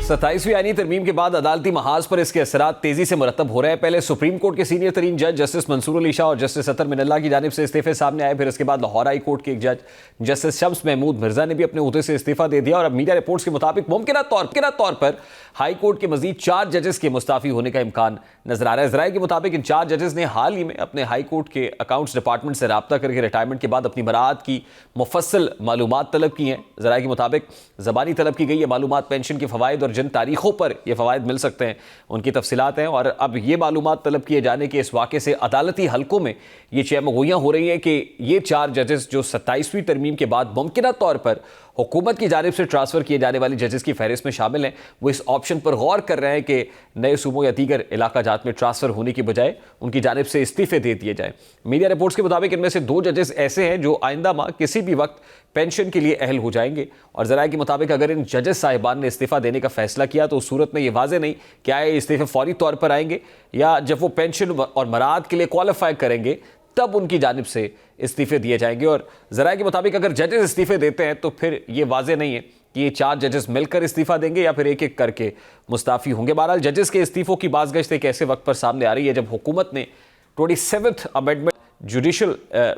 27वीं आईनी तरमीम के बाद अदालती महाज पर इसके असरात तेजी से मुरतब हो रहे हैं। पहले सुप्रीम कोर्ट के सीनियर तरीन जज जस्टिस मंसूर अली शाह और जस्टिस अतर मिनल्ला की जानिब से इस्तीफे सामने आए। फिर इसके बाद लाहौर हाई कोर्ट के एक जज जस्टिस शम्स महमूद मिर्जा ने भी अपने ओहदे से इस्तीफा दे दिया और अब मीडिया रिपोर्ट्स के मुताबिक मुमकिन तौर पर हाई कोर्ट के मजीद 4 जजेस के मुस्ताफी होने का इम्कान नजर आ रहा है। जराये के मुताबिक इन 4 जजेस ने हाल ही में अपने हाई कोर्ट के अकाउंट्स डिपार्टमेंट से रब्ता करके रिटायरमेंट के बाद अपनी बरात की मुफस्सल मालूमात तलब की हैं। जराये के मुताबिक ज़बानी तलब की गई ये मालूमात पेंशन के फ़वाइद और जिन तारीखों पर ये फ़वाइद मिल सकते हैं उनकी तफसीलात हैं। और अब ये मालूमात तलब किए जाने के इस वाक़े से अदालती हलकों में ये चहमगोइयाँ हो रही हैं कि ये 4 जजेस जो 27वीं तरमीम के बाद मुमकिन तौर पर हुकूमत की जानिब से ट्रांसफ़र किए जाने वाली जजेस की फहरिस्त में शामिल हैं, वो इस ऑप्शन पर गौर कर रहे हैं कि नए सूबों या दीगर इलाका जात में ट्रांसफ़र होने की बजाय उनकी जानिब से इस्तीफ़े दे दिए जाएँ। मीडिया रिपोर्ट्स के मुताबिक इनमें से 2 जजेस ऐसे हैं जो आइंदा माह किसी भी वक्त पेंशन के लिए अहल हो जाएंगे। और ज़राए के मुताबिक अगर इन जजेस साहिबान ने इस्तीफ़ा देने का फैसला किया तो उस सूरत में ये वाज़ेह नहीं क्या ये इस्तीफ़े फौरी तौर पर आएंगे या जब वो पेंशन और मराद के लिए क्वालिफाई करेंगे तब उनकी जानिब से इस्तीफ़े दिए जाएंगे। और ज़राए के मुताबिक अगर जजेस इस्तीफ़े देते हैं तो फिर ये वाज़ेह नहीं है कि ये 4 जजेस मिलकर इस्तीफ़ा देंगे या फिर एक एक करके मुस्ताफ़ी होंगे। बहरहाल जजेस के इस्तीफ़ों की बाज़गश्त एक ऐसे वक्त पर सामने आ रही है जब हुकूमत ने 27th अमेंडमेंट जुडिशल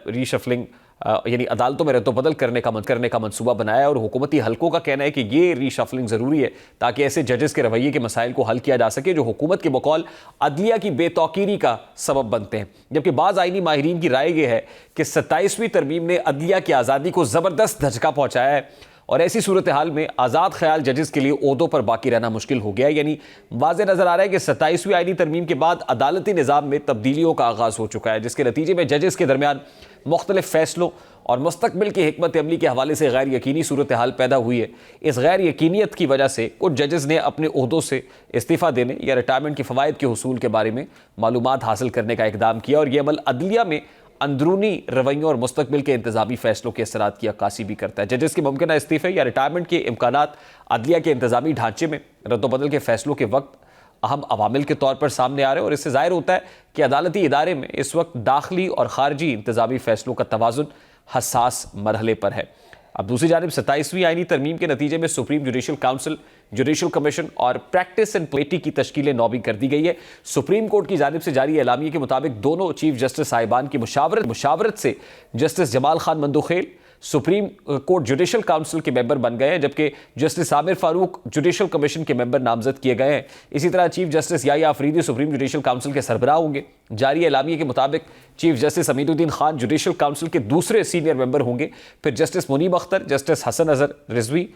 रीशफलिंग यानी अदालतों में रद्दोबदल करने का मंसूबा बनाया है। और हुकूमती हलकों का कहना है कि ये रीशफलिंग ज़रूरी है ताकि ऐसे जजेस के रवैये के मसाइल को हल किया जा सके जो हुकूमत के बकौल अदलिया की बेतौकीरी का सबब बनते हैं। जबकि बाज़ आईनी माहिरीन की राय यह है कि 27वीं तरमीम ने अदलिया की आज़ादी को ज़बरदस्त धचका पहुँचाया है और ऐसी सूरत हाल में आज़ाद ख्याल जजेस के लिए ओहदों पर बाकी रहना मुश्किल हो गया है। यानी वाज़ेह नज़र आ रहा है कि 27वीं आईनी तरमीम के बाद अदालती निज़ाम में तब्दीलियों का आगाज़ हो चुका है, जिसके नतीजे में जजेस के दरमियान मुख्तलिफ फ़ैसलों और मुस्तकबिल की हिकमत अमली के हवाले से गैर यकीनी सूरत हाल पैदा हुई है। इस गैर यकीनियत की वजह से कुछ जजेस ने अपने ओहदों से इस्तीफ़ा देने या रिटायरमेंट के फ़वाइद के हुसूल के बारे में मालूमात हासिल करने का इक़दाम किया और यह अमल अदलिया में अंदरूनी रवैयों और मुस्तकबिल के इंतज़ामी फ़ैसलों के असरात की अक्कासी भी करता है। जजेस के मुमकिन इस्तीफ़े या रिटायरमेंट के इम्कानात अदलिया के इंतज़ामी ढांचे में रद्दोबदल के फ़ैसलों के वक्त अहम अवामिल के तौर पर सामने आ रहे हैं और इससे ज़ाहिर होता है कि अदालती इदारे में इस वक्त दाखिली और ख़ारजी इंतज़ामी फ़ैसलों का तवाज़ुन हसास मरहले पर है। अब दूसरी जानिब 27वीं आईनी तरमीम के नतीजे में supreme judicial council, judicial commission और प्रैक्टिस एंड कमेटी की तश्कीलें नौ भी कर दी गई है। सुप्रीम कोर्ट की जानिब से जारी एलामिये के मुताबिक दोनों चीफ जस्टिस साहिबान की मुशावरत से justice Jamal Khan Mandokhel supreme court judicial council के मेंबर बन गए हैं, जबकि justice Amir Farooq judicial commission के मेंबर नामजद किए गए हैं। इसी तरह chief justice Yahya Afridi supreme judicial council के सरबराह होंगे। जारी एलामिये के मुताबिक chief justice Aminuddin Khan judicial council के दूसरे सीनियर मेंबर होंगे। फिर justice Munib Akhtar, justice Hassan Azhar Rizvi,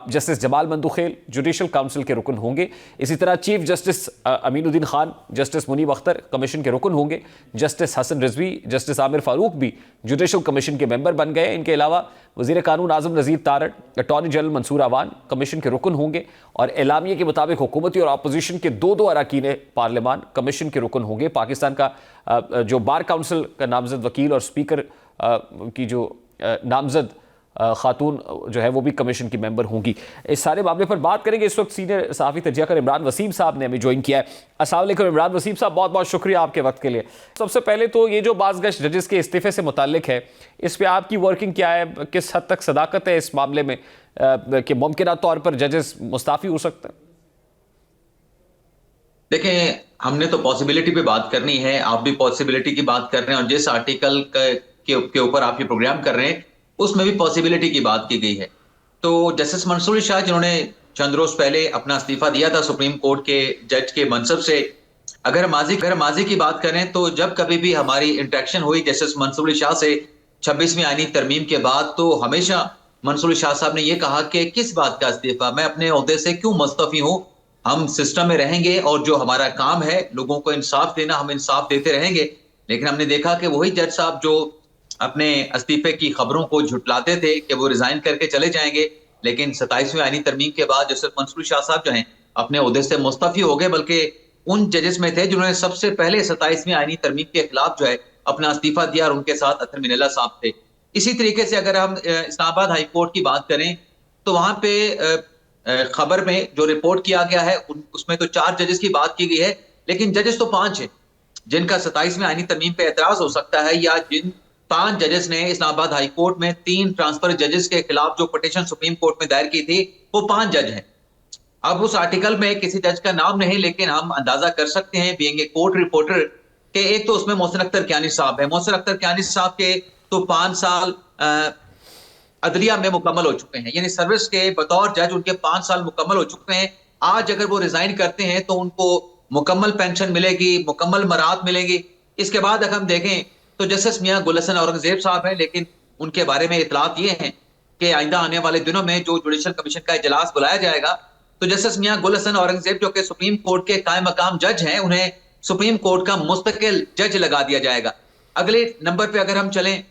justice Jamal Mandokhel judicial council के रुकन होंगे। इसी तरह chief justice Aminuddin Khan, justice Munib Akhtar commission के रुकन होंगे। जस्टिस हसन रिजवी, जस्टिस आमिर फारूक भी जुडिशल कमीशन के मेंबर बन गए। इनके अलावा वज़ीर कानून Azam Nazeer Tarar, attorney general Mansoor Awan commission के रुकन होंगे और एलामिये के मुताबिक हुकूमती और अपोजिशन के 2 अरकान पार्लियामान कमीशन के रुकन होंगे। पाकिस्तान का जो बार काउंसिल का नामजद वकील और स्पीकर की जो नामजद खातून जो है वो भी कमीशन की मेंबर होंगी। इस सारे मामले पर बात करेंगे। इस वक्त सीनियर सहाफ़ी तजियाकार इमरान वसीम साहब ने हमें ज्वाइन किया है। अस्सलाम वालेकुम इमरान वसीम साहब, बहुत बहुत शुक्रिया आपके वक्त के लिए। सबसे पहले तो ये जो बाज़गश्त जजेस के इस्तीफ़े से मुताल्लिक है, इस पर आपकी वर्किंग क्या है, किस हद तक सदाकत है इस मामले में कि मुमकिन तौर पर जजेस मुस्ताफ़ी हो सकते हैं? देखें, हमने तो पॉसिबिलिटी पे बात करनी है, आप भी पॉसिबिलिटी की बात कर रहे हैं और जिस आर्टिकल के ऊपर आप ये प्रोग्राम कर रहे हैं उसमें भी पॉसिबिलिटी की बात की गई है। तो जस्टिस मंसूर अली शाह जिन्होंने चंद रोज पहले अपना इस्तीफा दिया था सुप्रीम कोर्ट के जज के मनसब से, अगर माजी की बात करें तो जब कभी भी हमारी इंटरेक्शन हुई जस्टिस मंसूर अली शाह से 26वीं आईनी तरमीम के बाद, तो हमेशा मंसूर अली शाह साहब ने यह कहा कि किस बात का इस्तीफा, मैं अपने ओहदे से क्यों मुस्तफी हूं, हम सिस्टम में रहेंगे और जो हमारा काम है लोगों को इंसाफ देना, हम इंसाफ देते रहेंगे। लेकिन हमने देखा कि वही जज साहब जो अपने इस्तीफे की खबरों को झुटलाते थे कि वो रिजाइन करके चले जाएंगे, लेकिन 27वीं आईनी तरमीम के बाद जस्टिस मंसूर शाह साहब जो हैं अपने ओहदे से मुस्तफी हो गए, बल्कि उन जजेस में थे जिन्होंने सबसे पहले 27वीं आईनी तरमीम के खिलाफ जो है अपना इस्तीफा दिया और उनके साथ अतर मिनल्ला साहब थे। इसी तरीके से अगर हम इस्लामाबाद हाई कोर्ट की बात करें तो वहां पे खबर में जो रिपोर्ट किया गया है उसमें तो 4 जजेस की बात की गई है, लेकिन जजेस तो 5 हैं जिनका 27वीं आईनी तरमीम पे एतराज हो सकता है, या जिन 5 जजेस ने इस्लामाबाद हाई कोर्ट में 3 ट्रांसफर जजेस के खिलाफ जो पिटीशन सुप्रीम कोर्ट में दायर की थी वो 5 जज हैं। अब उस आर्टिकल में किसी जज का नाम नहीं, लेकिन हम अंदाजा कर सकते हैं बीइंग ए कोर्ट रिपोर्टर कि एक तो उसमें मोहसिन अख्तर कियानी साहब है। मोहसिन अख्तर कियानी साहब के तो 5 साल अदलिया में मुकम्मल हो चुके हैं, यानी सर्विस के बतौर जज उनके 5 साल मुकम्मल हो चुके हैं। आज अगर वो रिजाइन करते हैं तो उनको मुकम्मल पेंशन मिलेगी, मुकम्मल मराहत मिलेगी। इसके बाद अगर हम देखें तो जस्टिस मियां गुल हसन औरंगजेब साहब हैं, लेकिन उनके बारे में इतलात ये हैं कि आइंदा आने वाले दिनों में जो जुडिशल कमीशन का इजलास बुलाया जाएगा तो जस्टिस मियां गुल हसन औरंगजेब जो कि सुप्रीम कोर्ट के कायम मकाम जज हैं, उन्हें सुप्रीम कोर्ट का मुस्तकिल जज लगा दिया जाएगा। अगले नंबर पे अगर हम चलें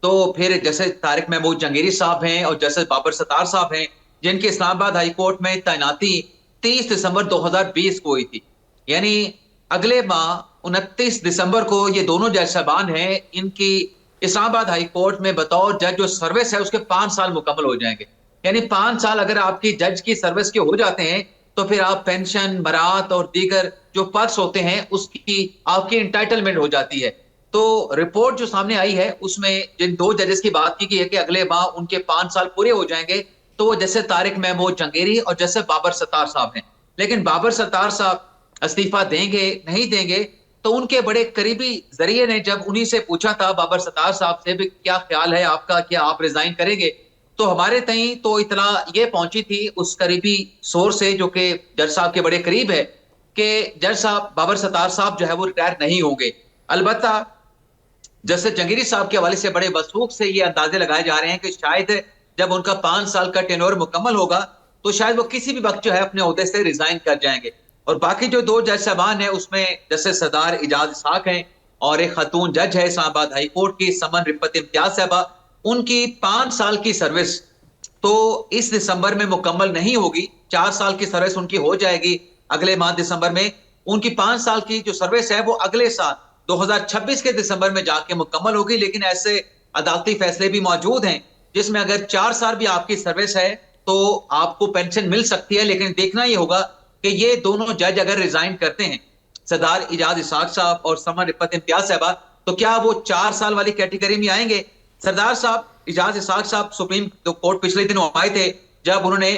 तो फिर जैसे तारिक महमूद जहांगीरी साहब हैं और जस्टिस बाबर सत्तार साहब हैं, जिनकी इस्लामाबाद हाई कोर्ट में तैनाती 30 दिसंबर 2020 को हुई थी। यानी अगले माह 29 दिसंबर को ये दोनों जज साहबान हैं, इनकी इस्लामाबाद हाई कोर्ट में बतौर जज जो सर्विस है उसके 5 साल मुकम्मल हो जाएंगे। यानी 5 साल अगर आपकी जज की सर्विस के हो जाते हैं तो फिर आप पेंशन, बरात और दीगर जो पर्क्स होते हैं उसकी आपकी एंटाइटलमेंट हो जाती है। तो रिपोर्ट जो सामने आई है उसमें जिन 2 जजेस की बात की गई है कि अगले माह उनके 5 साल पूरे हो जाएंगे, तो वो जैसे तारिक महमूद जहांगीरी और जैसे बाबर सत्तार साहब हैं। लेकिन बाबर सत्तार साहब इस्तीफा देंगे नहीं देंगे, तो उनके बड़े करीबी जरिए ने जब उन्हीं से पूछा था बाबर सत्तार साहब से भी क्या ख्याल है आपका, क्या आप रिजाइन करेंगे, तो हमारे तई तो इतला ये पहुंची थी उस करीबी सोर्स से जो कि जज साहब के बड़े करीब है कि जज साहब बाबर सत्तार साहब जो है वो रिटायर नहीं होंगे। अलबत्ता जस्टिस जहांगीरी साहब के हवाले से बड़े वसूख से ये अंदाजे लगाए जा रहे हैं कि शायद जब उनका 5 साल का टेन्योर मुकम्मल होगा तो शायद वो किसी भी वक्त जो है अपने ओहदे से रिजाइन कर जाएंगे। और बाकी जो 2 जज साहबान हैं उसमें जस्टिस सरदार इजाज इसहाक हैं और एक खातून जज है इस्लामाबाद हाई कोर्ट की समन रिपत इम्तियाज साहबा। उनकी 5 साल की सर्विस तो इस दिसंबर में मुकम्मल नहीं होगी, 4 साल की सर्विस उनकी हो जाएगी अगले माह दिसंबर में। उनकी 5 साल की जो सर्विस है वो अगले साल 2026 के दिसंबर में जाके मुकम्मल होगी। लेकिन ऐसे अदालती फैसले भी मौजूद हैं जिसमें अगर 4 साल भी आपकी सर्विस है तो आपको पेंशन मिल सकती है। लेकिन देखना यह होगा कि ये दोनों जज अगर रिजाइन करते हैं, सरदार इजाज इसहाक साहब और समन रिपत इम्तियाज साहबा, तो क्या वो 4 साल वाली कैटेगरी में आएंगे? सरदार साहब इजाज इसहाक साहब सुप्रीम कोर्ट पिछले दिनों आए थे जब उन्होंने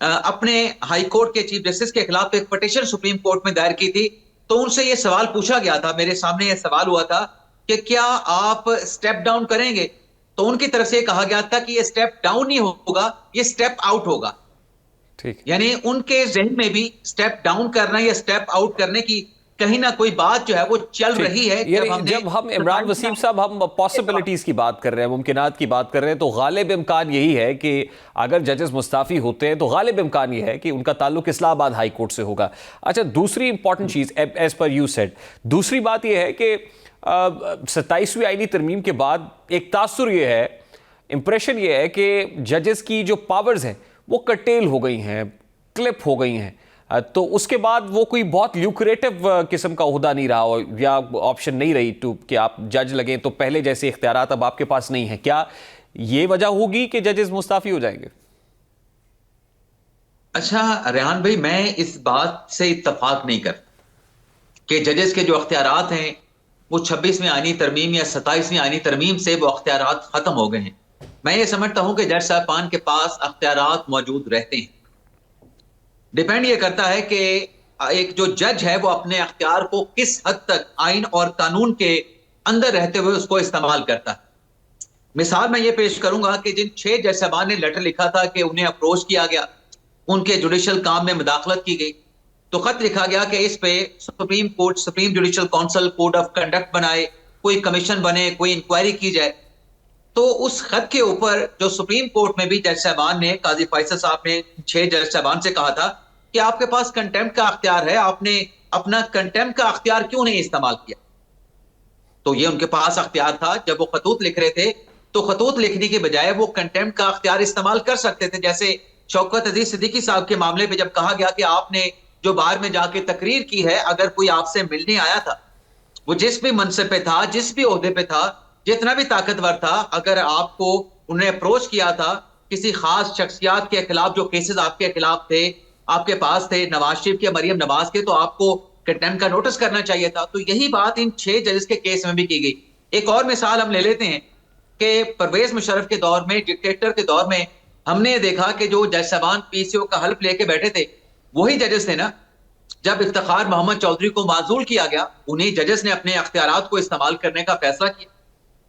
अपने हाई कोर्ट के चीफ जस्टिस के खिलाफ एक पिटीशन सुप्रीम कोर्ट में दायर की थी। तो उनसे यह सवाल पूछा गया था, मेरे सामने यह सवाल हुआ था कि क्या आप स्टेप डाउन करेंगे? तो उनकी तरफ से कहा गया था कि यह स्टेप डाउन नहीं होगा, यह स्टेप आउट होगा। ठीक। यानी उनके जहन में भी स्टेप डाउन करना या स्टेप आउट करने की कहीं ना कोई बात जो है वो चल रही है। जब हम इमरान वसीम साहब हम पॉसिबिलिटीज की बात कर रहे हैं, मुमकिनात की बात कर रहे हैं, तो गालिब इम्कान यही है कि अगर जजेस मुस्ताफी होते हैं तो गालिब इम्कान यह है कि उनका ताल्लुक इस्लामाबाद हाई कोर्ट से होगा। अच्छा, दूसरी इंपॉर्टेंट चीज एज पर यू सेड, दूसरी बात यह है कि 27वीं आईनी तरमीम के बाद एक तासुर यह है, इंप्रेशन यह है कि जजेस की जो पावर्स हैं वो कटेल हो गई हैं, क्लिप हो गई हैं, तो उसके बाद वो कोई बहुत ल्यूक्रेटिव किस्म का ओहदा नहीं रहा या ऑप्शन नहीं रही टू कि आप जज लगें, तो पहले जैसे इख्तियारात अब आपके पास नहीं है। क्या ये वजह होगी कि जजेस मुस्ताफी हो जाएंगे? अच्छा रेहान भाई, मैं इस बात से इत्तफाक नहीं कर कि जजेस के जो अख्तियारात हैं वो 26वीं आईनी तरमीम या 27वीं आईनी तरमीम से वो अख्तियारात खत्म हो गए हैं। मैं ये समझता हूं कि जज साहबान के पास अख्तियारात मौजूद रहते हैं। डिपेंड ये करता है कि एक जो जज है वो अपने अख्तियार को किस हद तक आइन और कानून के अंदर रहते हुए उसको इस्तेमाल करता है। मिसाल मैं ये पेश करूंगा कि जिन 6 जज साहबान ने लेटर लिखा था कि उन्हें अप्रोच किया गया, उनके जुडिशल काम में मुदाखलत की गई, तो खत लिखा गया कि इस पे supreme court, supreme judicial council code of conduct बनाए, कोई कमीशन बने, कोई इंक्वायरी की जाए। तो उस खत के ऊपर जो सुप्रीम कोर्ट में भी जज साहबान ने, काजी फैसल साहब ने 6 जज साहबान से कहा था कि आपके पास कंटेम्प्ट का अख्तियार है, आपने अपना कंटेम्प्ट का अख्तियार क्यों नहीं इस्तेमाल किया? तो ये उनके पास अख्तियार था। जब वो खतूत लिख रहे थे तो खतूत लिखने के बजाय वो कंटेम्प्ट का अख्तियार इस्तेमाल कर सकते थे। जैसे शौकत अजीज सिद्दीकी साहब के मामले पे जब कहा गया कि आपने जो बार में जाके तकरीर की है, अगर कोई आपसे मिलने आया था, वो जिस भी मनसब पे था, जिस भी ओहदे पे था, जितना भी ताकतवर था, अगर आपको उन्हें अप्रोच किया था किसी खास शख्सियत के खिलाफ, जो केसेस आपके खिलाफ थे, आपके पास थे, नवाज शरीफ के, मरियम नवाज के, तो आपको कंटेम्प्ट का नोटिस करना चाहिए था। तो यही बात इन 6 जजेस के केस में भी की गई। एक और मिसाल हम ले लेते हैं कि परवेज मुशर्रफ के दौर में, डिक्टेटर के दौर में, हमने देखा कि जो जज साहबान पीसीओ का हल्फ लेके बैठे थे, वही जजेस थे ना, जब इफ्तिखार मोहम्मद चौधरी को माजूल किया गया, उन्हीं जजेस ने अपने अख्तियारात को इस्तेमाल करने का फैसला किया।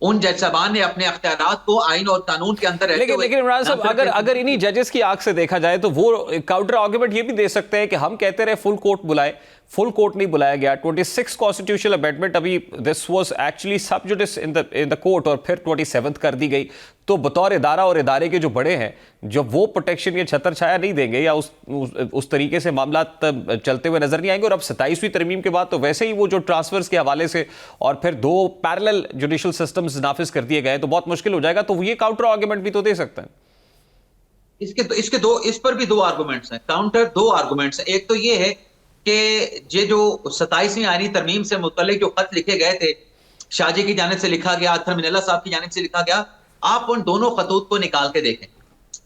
उन जज साहबान ने अपने अख्तियारात को आइन और कानून के अंदर रहते लेकिन हुए लेकिन इमरान साहब, अगर इन्हीं जजेस की आंख से देखा जाए तो वो काउंटर आर्गुमेंट ये भी दे सकते हैं कि हम कहते रहे फुल कोर्ट बुलाए, फुल कोर्ट नहीं बुलाया गया। 26 कॉन्स्टिट्यूशनल अमेंडमेंट, अभी दिस वाज एक्चुअली सब जुडिस इन द कोर्ट, और फिर 27th कर दी गई। तो बतौर इदारा और इदारे के जो बड़े हैं, जब वो प्रोटेक्शन या छतर छाया नहीं देंगे या उस तरीके से मामला चलते हुए नजर नहीं आएंगे। और अब 27वीं तरमीम के बाद तो वैसे ही वो जो ट्रांसफर्स के हवाले से और फिर 2 पैरेलल जुडिशल सिस्टम्स नाफिज कर दिए गए तो बहुत मुश्किल हो जाएगा। तो ये काउंटर आर्गुमेंट भी तो दे सकते हैं। इस पर भी 2 आर्गुमेंट्स हैं, काउंटर 2 आर्गुमेंट्स हैं। एक तो ये है कि ये जो 27वीं आईनी तरमीम से मुतल्लिक जो खत लिखे गए थे, शाहजी की जानिब से लिखा गया, अत्तर मिनल्ला साहब की जानिब से लिखा गया, आप उन दोनों खतूत को निकाल के देखें,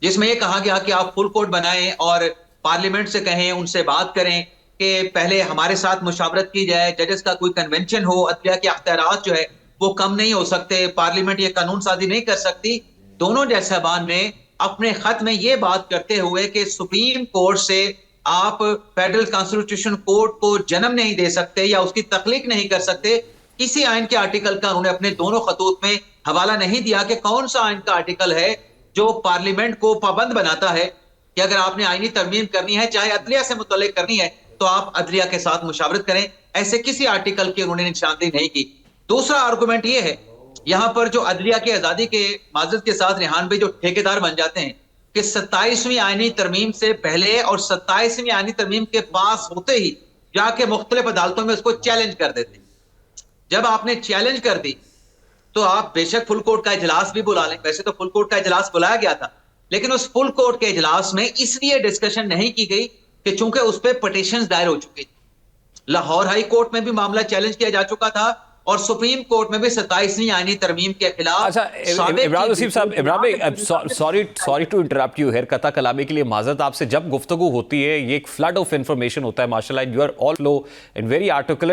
जिसमें यह कहा गया कि आप फुल कोर्ट बनाएं और पार्लियामेंट से कहें, उनसे बात करें कि पहले हमारे साथ मुशावरत की जाए, जजेस का कोई कन्वेंशन हो, अदलिया के अख्तियारात जो है वो कम नहीं हो सकते, पार्लियामेंट ये कानून साजी नहीं कर सकती। दोनों जज साहबान ने अपने खत में ये बात करते हुए कि सुप्रीम कोर्ट से आप फेडरल कॉन्स्टिट्यूशन कोर्ट को जन्म नहीं दे सकते या उसकी तख्लीक नहीं कर सकते, किसी आइन के आर्टिकल का उन्होंने अपने दोनों खतूत में हवाला नहीं दिया कि कौन सा आइन का आर्टिकल है जो पार्लियामेंट को पाबंद बनाता है कि अगर आपने आईनी तरमीम करनी है, चाहे अदलिया से मुतल्लिक करनी है, तो आप अदलिया के साथ मुशावरत करें। ऐसे किसी आर्टिकल की उन्होंने निशानदेही नहीं की। दूसरा आर्गुमेंट यह है, यहां पर जो अदलिया की आजादी के माजरत के साथ रेहान भाई जो ठेकेदार बन जाते हैं कि 27वीं आईनी तरमीम से पहले और 27वीं आईनी तरमीम के पास होते ही जाके मुख्तलिफ अदालतों में उसको चैलेंज कर देते। जब आपने चैलेंज कर दी तो आप बेशक फुल कोर्ट का इजलास भी बुला लें, वैसे तो फुल कोर्ट का इजलास बुलाया गया था, लेकिन उस फुल कोर्ट के इजलास में इसलिए डिस्कशन नहीं की गई कि चूंकि उस पर पिटीशंस दायर हो चुकी थी। लाहौर हाई कोर्ट में भी मामला चैलेंज किया जा चुका था और सुप्रीम कोर्ट में भी 27वीं आईनी तरमीम के खिलाफ। अच्छा इमरान वसीम साहब, इमरान भाई, sorry to interrupt you here, कता कलामी के लिए माजरत आपसे। जब गुफ्तगू होती है, ये एक फ्लड ऑफ इंफॉर्मेशन होता है माशाल्लाह, you are all flow and very articulate.